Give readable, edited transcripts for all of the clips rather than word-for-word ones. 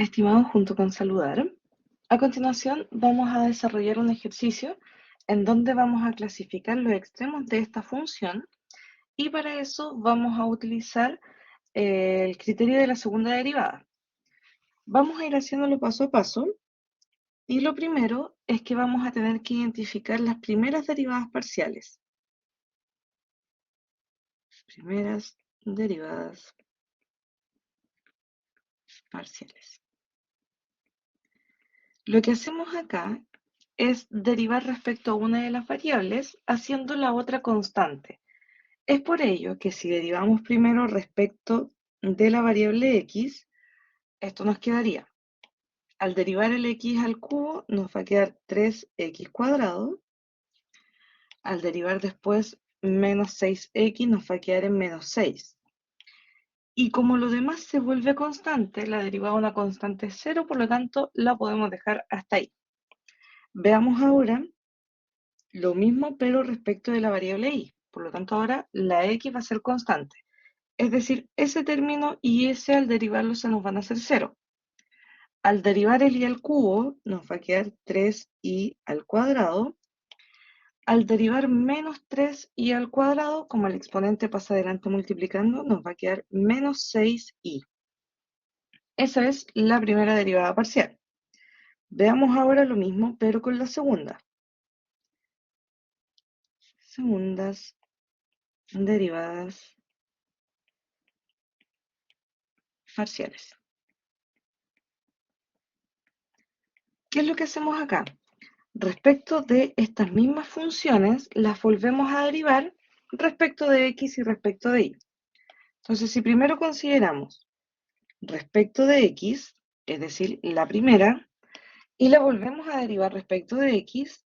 Estimado junto con saludar, a continuación vamos a desarrollar un ejercicio en donde vamos a clasificar los extremos de esta función y para eso vamos a utilizar el criterio de la segunda derivada. Vamos a ir haciéndolo paso a paso y lo primero es que vamos a tener que identificar las primeras derivadas parciales. Primeras derivadas parciales. Lo que hacemos acá es derivar respecto a una de las variables haciendo la otra constante. Es por ello que si derivamos primero respecto de la variable x, esto nos quedaría. Al derivar el x al cubo nos va a quedar 3x cuadrado. Al derivar después menos 6x nos va a quedar en menos 6. Y como lo demás se vuelve constante, la derivada de una constante es 0, por lo tanto la podemos dejar hasta ahí. Veamos ahora lo mismo pero respecto de la variable y. Por lo tanto ahora la x va a ser constante. Es decir, ese término y ese al derivarlo se nos van a hacer 0. Al derivar el y al cubo nos va a quedar 3y al cuadrado. Al derivar menos 3y al cuadrado, como el exponente pasa adelante multiplicando, nos va a quedar menos 6y. Esa es la primera derivada parcial. Veamos ahora lo mismo, pero con la segunda. Segundas derivadas parciales. ¿Qué es lo que hacemos acá? Respecto de estas mismas funciones, las volvemos a derivar respecto de x y respecto de y. Entonces, si primero consideramos respecto de x, es decir, la primera, y la volvemos a derivar respecto de x,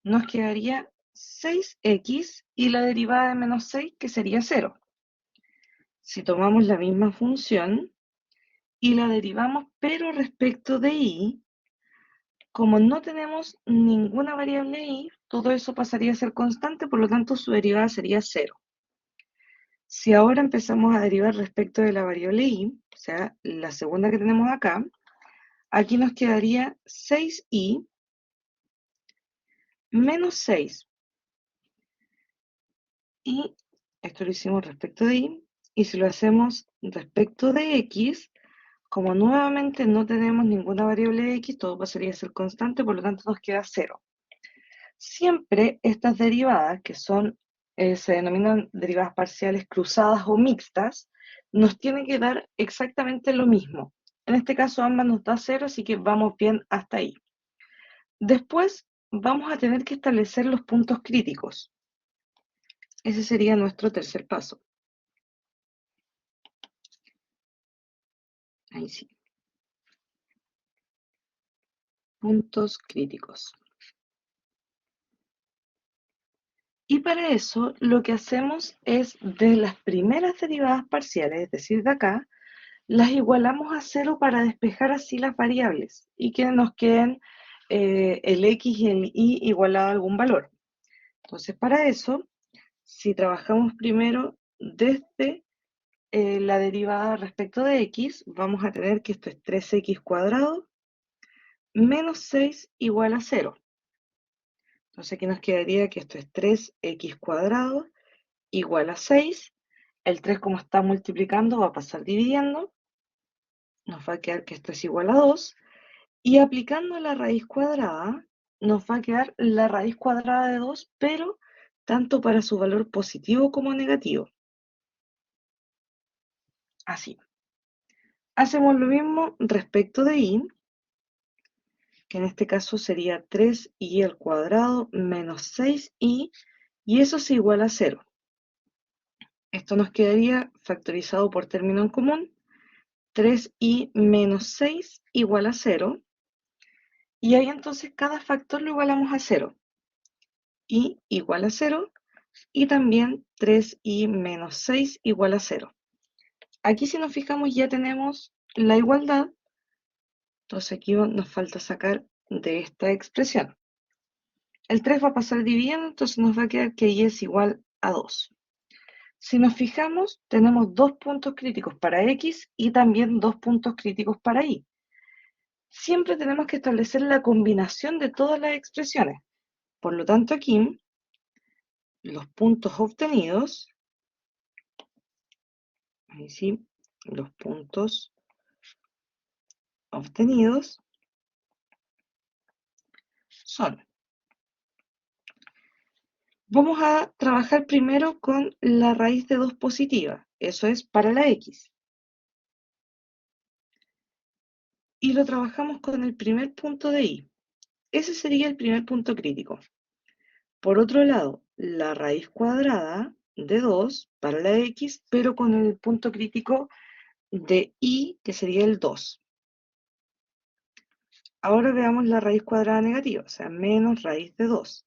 nos quedaría 6x y la derivada de menos 6, que sería 0. Si tomamos la misma función y la derivamos, pero respecto de y, como no tenemos ninguna variable y, todo eso pasaría a ser constante, por lo tanto su derivada sería 0. Si ahora empezamos a derivar respecto de la variable y, o sea, la segunda que tenemos acá, aquí nos quedaría 6y menos 6. Y esto lo hicimos respecto de y, y si lo hacemos respecto de x, como nuevamente no tenemos ninguna variable de x, todo pasaría a ser constante, por lo tanto nos queda 0. Siempre estas derivadas, que se denominan derivadas parciales cruzadas o mixtas, nos tienen que dar exactamente lo mismo. En este caso ambas nos da 0, así que vamos bien hasta ahí. Después vamos a tener que establecer los puntos críticos. Ese sería nuestro tercer paso. Ahí sí. Puntos críticos. Y para eso lo que hacemos es de las primeras derivadas parciales, es decir, de acá, las igualamos a 0 para despejar así las variables y que nos queden el x y el y igualado a algún valor. Entonces, para eso, si trabajamos primero desde la derivada respecto de x, vamos a tener que esto es 3x cuadrado menos 6 igual a 0. Entonces aquí nos quedaría que esto es 3x cuadrado igual a 6. El 3 como está multiplicando va a pasar dividiendo. Nos va a quedar que esto es igual a 2. Y aplicando la raíz cuadrada, nos va a quedar la raíz cuadrada de 2, pero tanto para su valor positivo como negativo. Así. Hacemos lo mismo respecto de y, que en este caso sería 3y al cuadrado menos 6y, y eso es igual a 0. Esto nos quedaría factorizado por término en común, 3y menos 6 igual a 0, y ahí entonces cada factor lo igualamos a 0. Y igual a 0, y también 3y menos 6 igual a 0. Aquí si nos fijamos ya tenemos la igualdad, entonces aquí nos falta sacar de esta expresión. El 3 va a pasar dividiendo, entonces nos va a quedar que y es igual a 2. Si nos fijamos, tenemos dos puntos críticos para X y también dos puntos críticos para Y. Siempre tenemos que establecer la combinación de todas las expresiones. Por lo tanto, aquí los puntos obtenidos, ahí sí, los puntos obtenidos son. Vamos a trabajar primero con la raíz de 2 positiva, eso es para la X. Y lo trabajamos con el primer punto de Y. Ese sería el primer punto crítico. Por otro lado, la raíz cuadrada de 2 para la X, pero con el punto crítico de Y, que sería el 2. Ahora veamos la raíz cuadrada negativa, o sea, menos raíz de 2.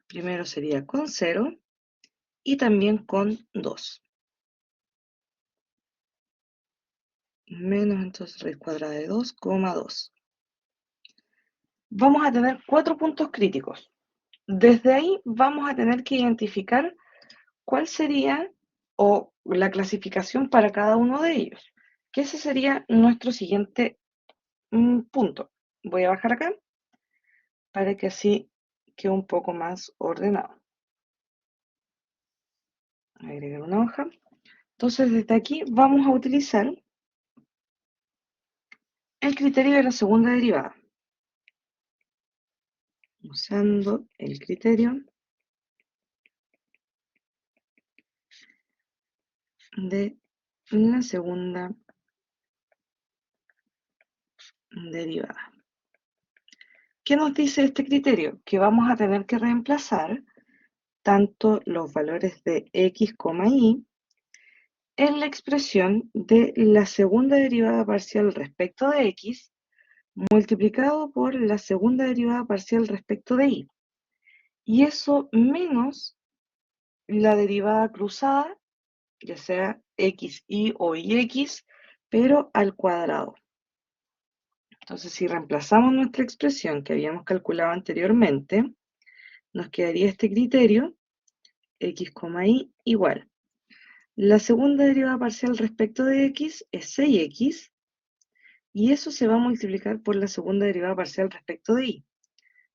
Primero sería con 0 y también con 2. Menos entonces raíz cuadrada de 2, 2. Vamos a tener 4 puntos críticos. Desde ahí vamos a tener que identificar cuál sería o la clasificación para cada uno de ellos, que ese sería nuestro siguiente punto. Voy a bajar acá para que así quede un poco más ordenado. Agregar una hoja. Entonces desde aquí vamos a utilizar el criterio de la segunda derivada. Usando el criterio de la segunda derivada. ¿Qué nos dice este criterio? Que vamos a tener que reemplazar tanto los valores de x, y en la expresión de la segunda derivada parcial respecto de x multiplicado por la segunda derivada parcial respecto de y. Y eso menos la derivada cruzada, ya sea xy o yx, pero al cuadrado. Entonces, si reemplazamos nuestra expresión que habíamos calculado anteriormente, nos quedaría este criterio, x, y igual. La segunda derivada parcial respecto de x es 6x, y eso se va a multiplicar por la segunda derivada parcial respecto de y.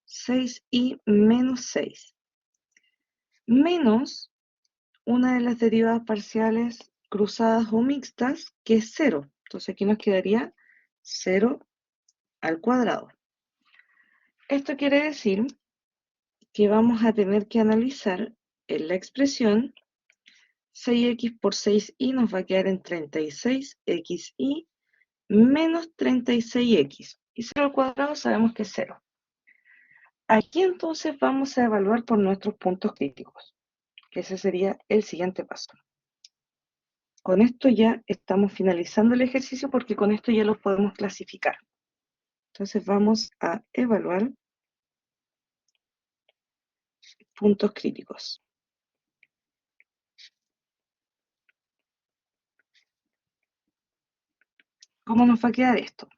6y menos 6. Menos una de las derivadas parciales cruzadas o mixtas, que es 0. Entonces aquí nos quedaría 0 al cuadrado. Esto quiere decir que vamos a tener que analizar en la expresión 6x por 6y nos va a quedar en 36xy menos 36x. Y 0 al cuadrado sabemos que es 0. Aquí entonces vamos a evaluar por nuestros puntos críticos, que ese sería el siguiente paso. Con esto ya estamos finalizando el ejercicio porque con esto ya lo podemos clasificar. Entonces vamos a evaluar puntos críticos. ¿Cómo nos va a quedar esto?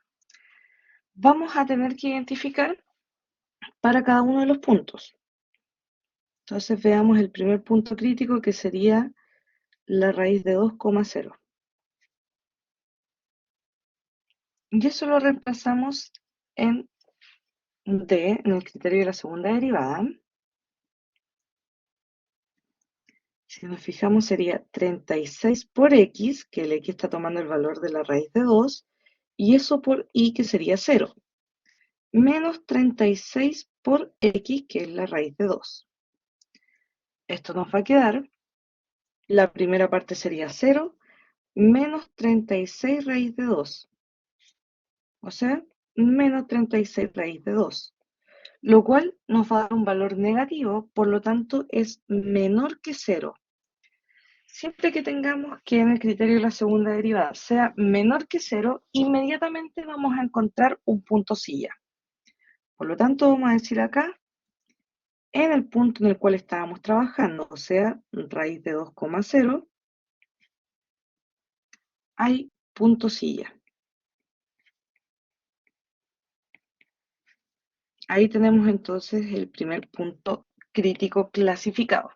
Vamos a tener que identificar para cada uno de los puntos. Entonces veamos el primer punto crítico, que sería la raíz de 2, 0. Y eso lo reemplazamos en D, en el criterio de la segunda derivada. Si nos fijamos sería 36 por x, que el x está tomando el valor de la raíz de 2, y eso por y, que sería 0, menos 36 por x, que es la raíz de 2. Esto nos va a quedar, la primera parte sería 0, menos 36 raíz de 2, o sea, menos 36 raíz de 2, lo cual nos va a dar un valor negativo, por lo tanto es menor que 0. Siempre que tengamos que en el criterio de la segunda derivada sea menor que 0, inmediatamente vamos a encontrar un punto silla. Por lo tanto, vamos a decir acá, en el punto en el cual estábamos trabajando, o sea, raíz de 2, 0, hay punto silla. Ahí tenemos entonces el primer punto crítico clasificado.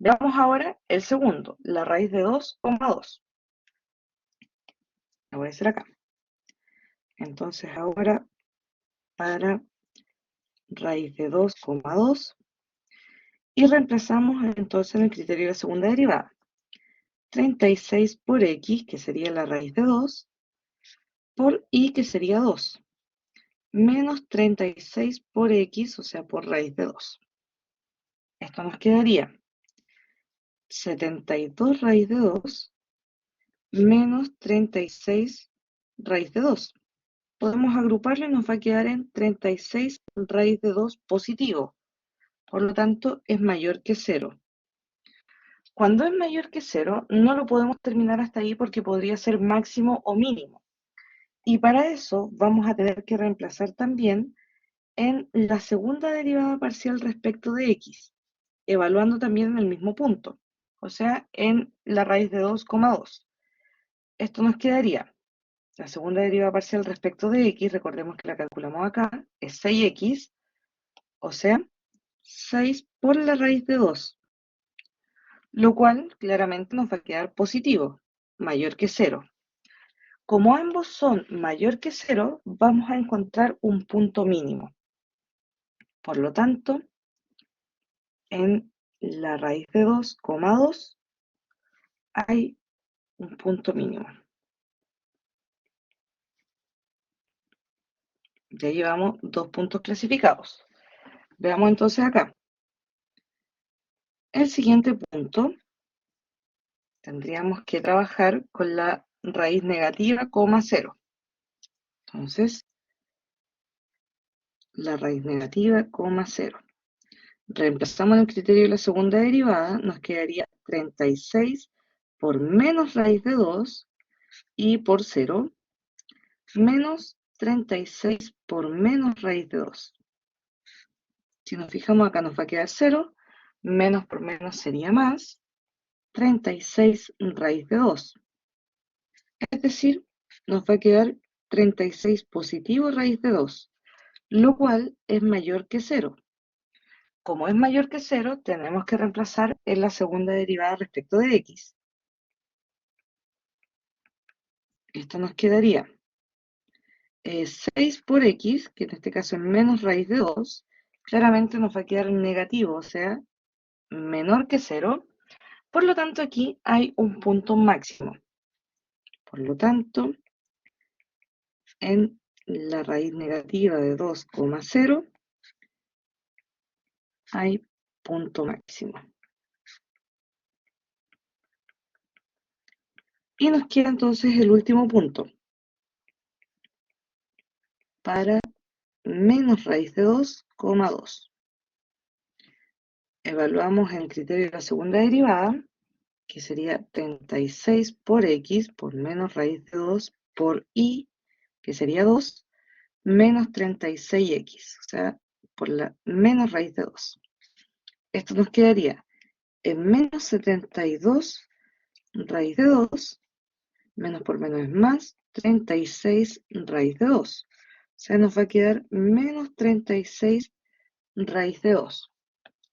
Veamos ahora el segundo, la raíz de 2,2. Lo voy a hacer acá. Entonces ahora para raíz de 2,2 y reemplazamos entonces en el criterio de la segunda derivada. 36 por x, que sería la raíz de 2, por y, que sería 2, menos 36 por x, o sea, por raíz de 2. Esto nos quedaría 72 raíz de 2 menos 36 raíz de 2. Podemos agruparlo y nos va a quedar en 36 raíz de 2 positivo. Por lo tanto, es mayor que 0. Cuando es mayor que 0, no lo podemos terminar hasta ahí porque podría ser máximo o mínimo. Y para eso vamos a tener que reemplazar también en la segunda derivada parcial respecto de x, evaluando también en el mismo punto, o sea, en la raíz de 2,2. Esto nos quedaría, la segunda derivada parcial respecto de x, recordemos que la calculamos acá, es 6x, o sea, 6 por la raíz de 2, lo cual claramente nos va a quedar positivo, mayor que 0. Como ambos son mayor que 0, vamos a encontrar un punto mínimo. Por lo tanto, en la raíz de 2,2 hay un punto mínimo. Ya llevamos 2 puntos clasificados. Veamos entonces acá. El siguiente punto, tendríamos que trabajar con la raíz negativa, 0. Entonces, la raíz negativa, 0. Reemplazamos el criterio de la segunda derivada, nos quedaría 36 por menos raíz de 2 y por 0, menos 36 por menos raíz de 2. Si nos fijamos acá nos va a quedar 0, menos por menos sería más, 36 raíz de 2. Es decir, nos va a quedar 36 positivo raíz de 2, lo cual es mayor que 0. Como es mayor que 0, tenemos que reemplazar en la segunda derivada respecto de x. Esto nos quedaría 6 por x, que en este caso es menos raíz de 2, claramente nos va a quedar negativo, o sea, menor que 0. Por lo tanto, aquí hay un punto máximo. Por lo tanto, en la raíz negativa de 2,0 hay punto máximo. Y nos queda entonces el último punto. Para menos raíz de 2,2. Evaluamos el criterio de la segunda derivada, que sería 36 por x por menos raíz de 2 por y, que sería 2, menos 36x, o sea, por la menos raíz de 2. Esto nos quedaría en menos 72 raíz de 2, menos por menos es más, 36 raíz de 2. O sea, nos va a quedar menos 36 raíz de 2,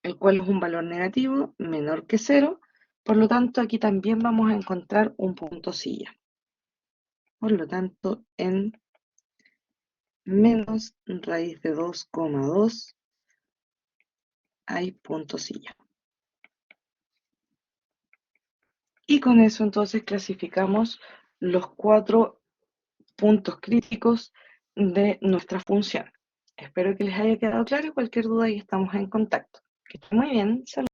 el cual es un valor negativo menor que 0. Por lo tanto, aquí también vamos a encontrar un punto silla. Por lo tanto, en menos raíz de 2,2 hay punto silla. Y con eso entonces clasificamos los 4 puntos críticos de nuestra función. Espero que les haya quedado claro y cualquier duda ahí estamos en contacto. Que estén muy bien. Saludos.